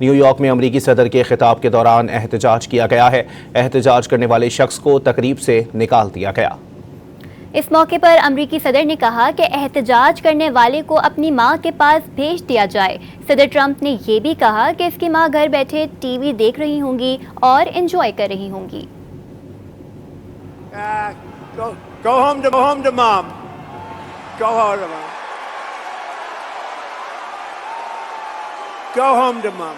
New York में अमरीकी सदर के खिताब के दौरान एहतजाज किया गया है। एहतजाज करने वाले शख्स को तकरीब से निकाल दिया गया। इस मौके पर अमरीकी सदर ने कहा कि एहतजाज करने वाले को अपनी मां के पास भेज दिया जाए। सदर ट्रंप ने यह भी कहा कि इसकी मां घर बैठे टीवी देख रही होंगी और एंजॉय कर रही होंगी। Go home to mom. Go home to mom. Go home to mom.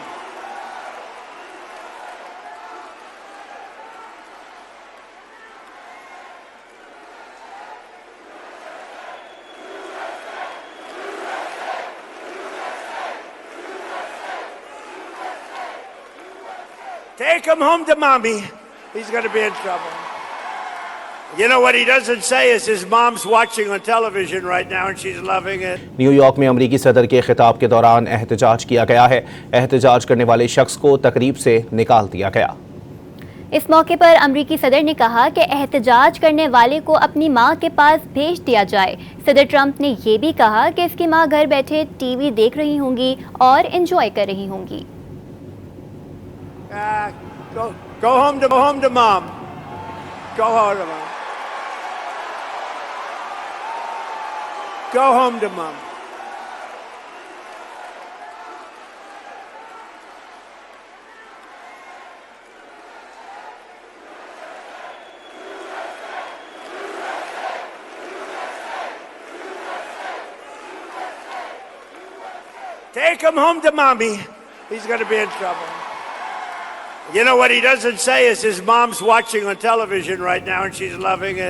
Take him home to mommy. He's going to be in trouble. You know what he doesn't say is his mom's watching on television right now and she's loving it. New York में अमरीकी सदर के खिताब के दौरान एहतजाज किया गया है। एहतजाज करने वाले शख्स को तकरीब से निकाल दिया गया। इस मौके पर अमरीकी सदर ने कहा कि एहतजाज करने वाले को अपनी मां के पास भेज दिया जाए। सदर ट्रंप ने यह भी कहा कि इसकी मां घर बैठे टीवी देख रही होंगी और एंजॉय कर रही होंगी। Go home to mom. Go home to mom. Go home to mom. Take him home to mommy. He's going to be in trouble. You know what he doesn't say is his mom's watching on television right now and she's loving it.